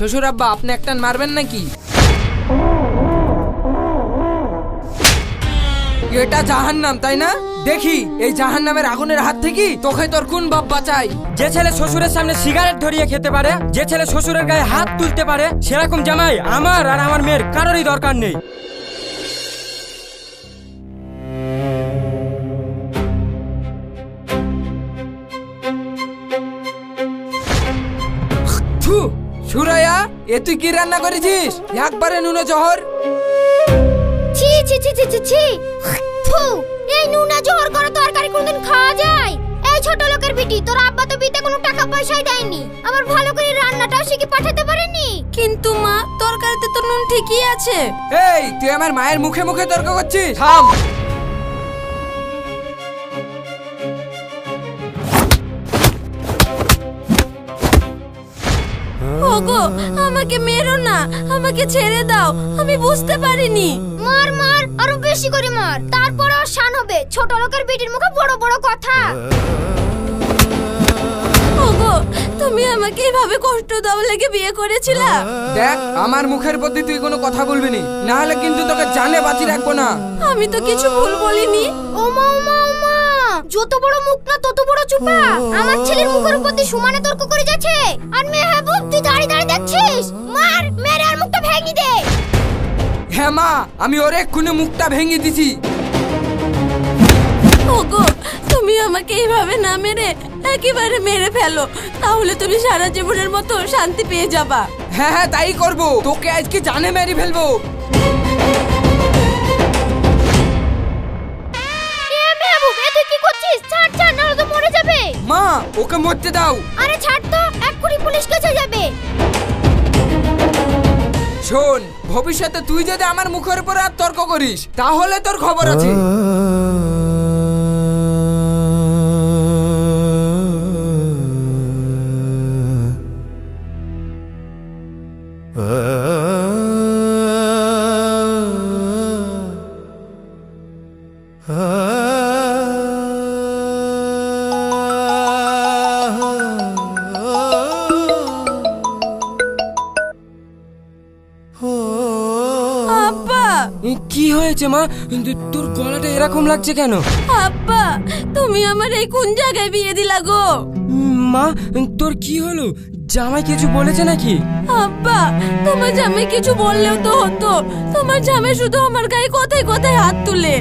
শ্বশুর আব্বা আপনি একটা মারবেন নাকি? এটা জাহান্নাম তাই না? দেখি এই জাহান্নামের আগুনের হাত থেকে তোকে তোর কোন বাপ বাঁচাই। যে ছেলে শ্বশুরের সামনে সিগারেট ধরিয়ে খেতে পারে, যে ছেলে শ্বশুরের গায়ে হাত তুলতে পারে, সেরকম জামাই আমার আর আমার মেয়ের কারোরই দরকার নেই। সুরাইয়া, এ তুই কি রান্না করেছিস? একবারে নুনে জহর। ছি ছি ছি ছি ছি ছি। থু, এই নুনা জোহর করা তরকারি কোনদিন খাওয়া যায়? এই ছোট লোকের বিটি, তোর আব্বা তো বিতে কোনো টাকা পয়সাই দেয়নি, আবার ভালো করে রান্নাটাও শিখে পাঠাতে পারেনি। কিন্তু মা, তরকারিতে তো নুন ঠিকই আছে। এই তুই আমার মায়ের মুখে মুখে তর্ক করছিস? থাম। ওগো, আমাকে মেরো না, আমাকে ছেড়ে দাও, আমি বুঝতে পারিনি। মার মার, আরো বেশি করে মার, তারপর আর শান হবে। ছোট লোকের বিটির মুখে বড় বড় কথা। ওগো, তুমি আমাকে এইভাবে কষ্ট দাও লেগে বিয়ে করেছিলা? দেখ, আমার মুখের প্রতি তুই কোনো কথা বলবি না, না হলে কিন্তু তোকে জানে বাঁচি রাখবো না। আমি তো কিছু ভুল বলিনি। ও মা ও মা ও মা, যত বড় মুখ না তত বড় চুপা। আমার ছেলের মুখের প্রতি সমানে তর্ক করে যাচ্ছে, আর মেহবুব তুই দাঁড়িয়ে দাঁড়িয়ে দেখছিস। মার, মেরে আর মুখটা ভেঙে দে। হ্যাঁ মা, আমি ওর এক্ষুনি মুখটা ভেঙে দিছি। ওগো, তুমি আমাকে এইভাবে না মেরে একেবারে মেরে ফেলো, তাহলে তুমি সারা জীবনের মতো শান্তি পেয়ে যাবা। হ্যাঁ হ্যাঁ, তাই করবো, তোকে আজকে জানে মেরে ফেলবো। এ মেহবুব, এ তুই কি করছিস? ছাড় ছাড়, নাহলে তো মরে যাবে। মা, ওকে মরতে দাও। আরে ছাড় তো, এক্ষুনি পুলিশ কাছে যাবে। শোন, ভবিষ্যতে তুই যদি আমার মুখের উপর আর তর্ক করিস, তাহলে তোর খবর আছে। আব্বা, কি হয়েছে মা? তোর গলাটা এরকম লাগছে কেন? আব্বা, তুমি আমার এই কোন জায়গায় বিয়ে দিলা গো? মা, তোর কি হলো? জামাই কিছু বলেছে নাকি? আব্বা, তোমার জামাই কিছু বললেও তো হতো, তোমার জামাই শুধু আমার গায়ে কোথায় কোথায় হাত তুলে।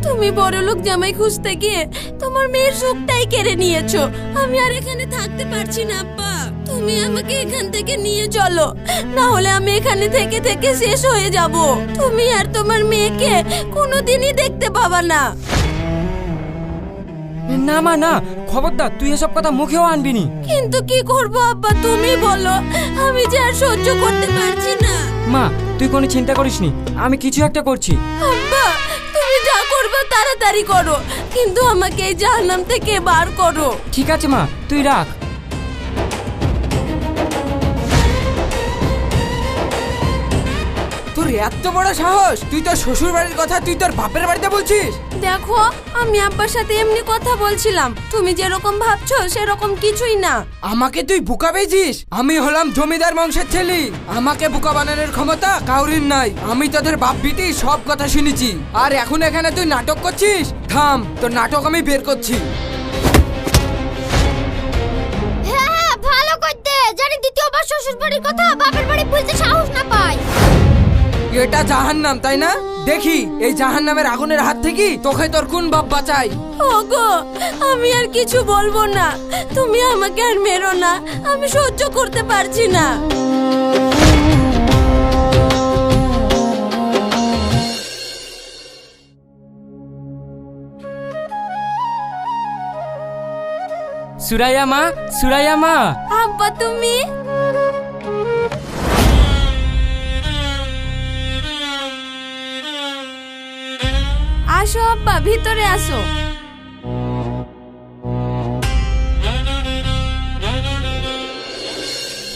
তুমি বড়লোক জামাই খুঁজতে গিয়ে তোমার মেয়ের সুখটাই কেড়ে নিয়েছো। আমি আর এখানে থাকতে পারছি না আব্বা, তুমি আমাকে এখান থেকে নিয়ে চলো, না হলে আমি এখানে থেকে থেকে শেষ হয়ে যাব। তুমি আর তোমার মেয়েকে কোনোদিনই দেখতে পাবা না। না মা না, খবরদার তুই এসব কথা মুখেও আনবি নি। কিন্তু কি করবো আব্বা, তুমি বলো, আমি যে আর সহ্য করতে পারছি না। মা, তুই কোনো চিন্তা করিস নি, আমি কিছু একটা করছি। আব্বা, তুমি যা করবে তাড়াতাড়ি করো, কিন্তু আমাকে এই জাহান্নাম থেকে বার করো। ঠিক আছে মা, তুই রাখ। তোর এত বড় সাহস, তুই তোর শ্বশুর বাড়ির কথা তুই তোর বাপের বাড়িতে বলছিস? দেখো, আমি আব্বার সাথে এমনি কথা বলছিলাম, তুমি যেরকম ভাবছো সেরকম কিছুই না। আমাকে তুই বোকা পেয়েছিস? আমি হলাম জমিদার বংশের ছেলে, আমাকে বোকা বানানোর ক্ষমতা কাউরির নাই। আমি তোদের বাপ বিটি সব কথা শুনেছি, আর এখন এখানে তুই নাটক করছিস? থাম, তোর নাটক আমি বের করছি। হ্যাঁ হ্যাঁ, ভালো করতে জানি দ্বিতীয়বার শ্বশুর বাড়ির কথা বাপের বাড়ি বলতে সাহস না পায়। এটা জাহান্নাম তাই না? দেখি এই জাহান্নামের আগুনের হাত থেকে তোকে তোর কোন বাপ বাঁচাই। ওগো, আমি আর কিছু বলবো না, তুমি আমাকে আর মেরো না, আমি সহ্য করতে পারছি না। সুরাইয়া মা, সুরাইয়া মা। আব্বা, তুমি? আসো আব্বা, ভিতরে আসো।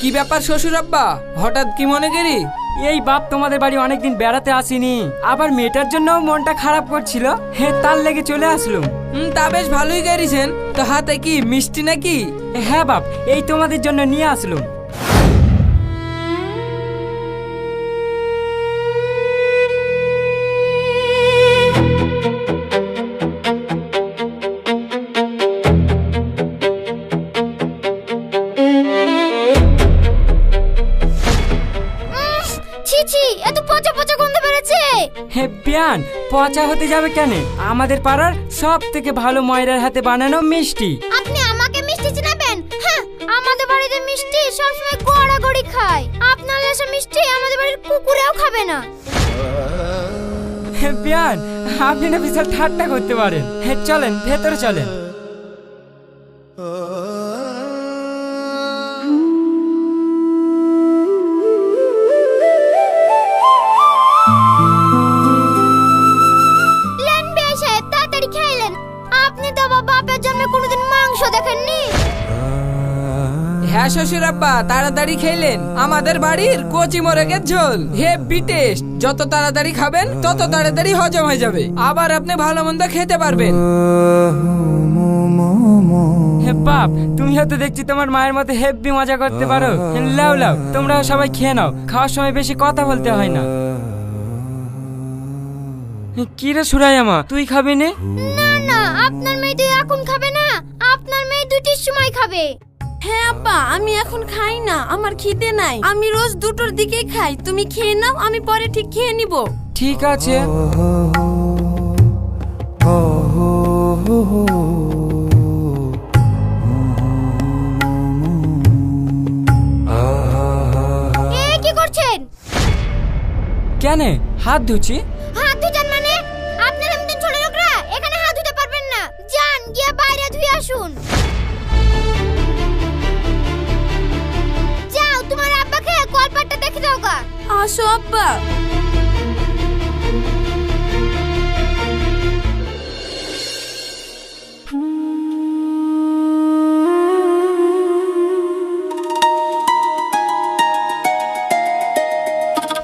কি ব্যাপার শ্বশুর আব্বা, হঠাৎ কি মনে করি? এই বাপ তোমাদের বাড়ি অনেকদিন বেড়াতে আসিনি, আবার মেয়েটার জন্য মনটা খারাপ করছিল, তার লেগে চলে আসলুম। তা বেশ ভালোই গেরিছেন। তো হাতে কি মিষ্টি নাকি? হ্যাঁ বাপ, এই তোমাদের জন্য নিয়ে আসলুম। হে বিয়ান, পচা হতে যাবে কেন? আমাদের পাড়ার সব থেকে ভালো ময়রার হাতে বানানো মিষ্টি। আপনি আমাকে মিষ্টি চিনাবেন? হ্যাঁ, আমাদের বাড়িতে মিষ্টি সবসময় গড়াগড়ি খায়। আপনার এসব মিষ্টি আমাদের বাড়ির কুকুরেও খাবে না। হে বিয়ান, আপনি না বিশাল ঠাট্টা করতে পারেন। হে চলেন, ভেতরে চলেন। লেন বিয়ে সাহেব, তাড়াতাড়ি খাইলেন। আপনি তো আমার বাপের জন্য কোনোদিন মাংস দেখেননি। হ্যাঁ শ্বশুর আব্বা, তাড়াতাড়ি খেলেন। আমাদের বাড়ির কচি মোরগের ঝোল হেভি টেস্ট। যত তাড়াতাড়ি খাবেন তত তাড়াতাড়ি হজম হয়ে যাবে, আবার আপনি ভালো মন্দ খেতে পারবেন। হে বাপ, তুমি হয়তো দেখছি তোমার মায়ের মতো হেব্বি মজা করতে পারো। লাও লাও, তোমরা সবাই খেয়ে নাও। খাওয়ার সময় বেশি কথা বলতে হয় না। কি রে সুরাইয়ামা, তুই খাবি নে? না না, আপনার মেয়ে তো এখন খাবে না, আপনার মেয়ে দুটির সময় খাবে। হ্যাঁ আব্বা, আমি এখন খাই না, আমার খিদে নাই। আমি রোজ 2টোর দিকেই খাই। তুমি খেয়ে নাও, আমি পরে ঠিক খেয়ে নিব। ঠিক আছে। এ কি করছেন? কেন হাত ধুচ্ছি? হাত ধুতেন মানে? আপনার এমন ছোট লোকরা এখানে হাত ধুতে পারবেন না। যান, গিয়ে বাইরে ধুয়ে আসুন। যাও, তোমার আব্বাকে কলপাটটা দেখে দাও গা। আসো আব্বা।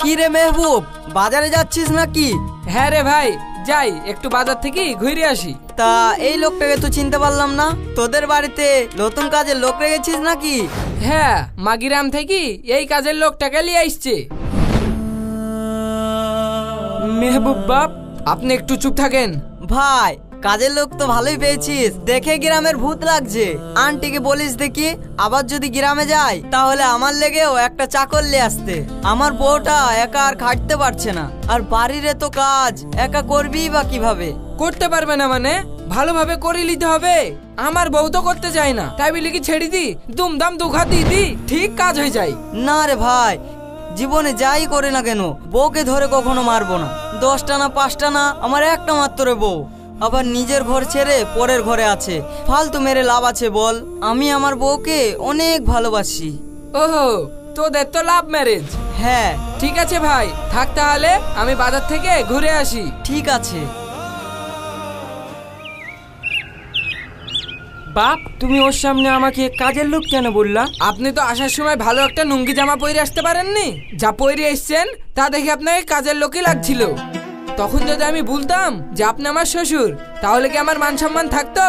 কি রে মেহবুব, বাজারে যাচ্ছিস নাকি? হ্যাঁ রে ভাই, যাই একটু বাজার থেকে ঘুরে আসি। তা এই লোকটাকে তো চিনতে পারলাম না। তোদের বাড়িতে নতুন কাজের লোক রেখেছিস নাকি? হ্যাঁ, মাগিরাম থেকে এই কাজের লোকটাকে নিয়ে আসছে। মেহবুব বাপ, আপনি একটু চুপ থাকেন। ভাই, কাজের লোক তো ভালোই পেয়েছিস, দেখে গ্রামের ভূত লাগছে। আন্টিকে বলিস দেখি, আবার যদি গ্রামে যাই তাহলে আমার লেগেও একটা চাকর নিয়ে আসতে। আমার বউটা একা আর খাটতে পারছে না, আর বাড়ির এত কাজ একা করবিই বা কিভাবে? করতে পারবে না মানে? ভালোভাবে করে নিতে হবে। আমার বউ তো করতে চায় না, তাই বলি কি ছেড়ে দি, দুমদাম দুঘা দিয়ে দি, ঠিক কাজ হয়ে যায়। না রে ভাই, জীবনে যাই করে না কেন বউকে ধরে কখনো মারবো না। 10টা না 5টা না, আমার একটা মাত্র বউ, আবার নিজের ঘর ছেড়ে পরের ঘরে আছে। ফালতু মেরে লাভ আছে বল? আমি আমার বউকে অনেক ভালোবাসি। ওহো, তোদের তো লাভ ম্যারেজ। হ্যাঁ ঠিক আছে ভাই, থাক তাহলে, আমি বাজার থেকে ঘুরে আসি। ঠিক আছে। বাপ, তুমি ওর সামনে আমাকে কাজের লোক কেন বললা? আপনি তো আসার সময় ভালো একটা নুঙ্গি জামা পরে আসতে পারেননি। যা পরে এসছেন তা দেখে আপনাকে কাজের লোকই লাগছিল। তখন যদি আমি বলতাম যে আপনি আমার শ্বশুর, তাহলে কি আমার মান সম্মান থাকতো?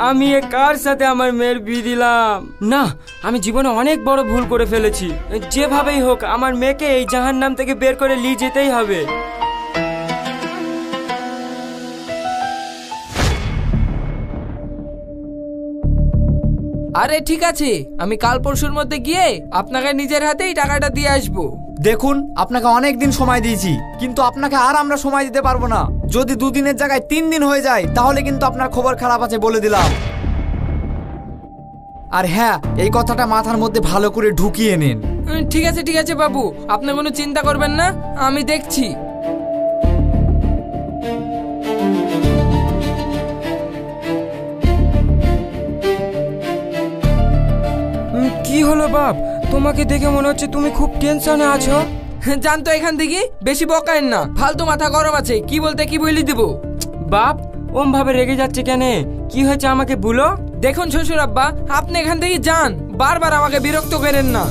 আমি এ কার সাথে আমার মেয়ের বিয়ে দিলাম? না, আমি জীবনে অনেক বড় ভুল করে ফেলেছি। যেভাবেই হোক আমার মেয়েকে এই জাহান্নাম থেকে বের করে নিয়ে যেতেই হবে। আরে ঠিক আছে, আমি কাল পরশুর মধ্যে গিয়ে আপনাকে নিজের হাতেই টাকাটা দিয়ে আসবো। দেখুন, আপনাকে অনেক দিন সময় দিয়েছি, কিন্তু আপনাকে আর আমরা সময় দিতে পারবো না। যদি 2 দিনের জায়গায় 3 দিন হয়ে যায় তাহলে কিন্তু আপনার খবর খারাপ আছে বলে দিলাম। আর হ্যাঁ, এই কথাটা মাথার মধ্যে ভালো করে ঢুকিয়ে নিন। ঠিক আছে বাবু, আপনি কোনো চিন্তা করবেন না, আমি দেখছি। কি হলো বাপ, তোমাকে দেখে মনে হচ্ছে তুমি খুব টেনশনে আছো। জানতো এখান থেকে বেশি বকায়েন না, ফালতু মাথা গরম আছে, কি বলতে কি বলি দিব। বাপ, ওম ভাবে রেগে যাচ্ছে কেন? কি হয়েছে আমাকে বলো। দেখুন শ্বশুর আব্বা, আপনি এখান থেকে যান, বারবার আমাকে বিরক্ত করেন না।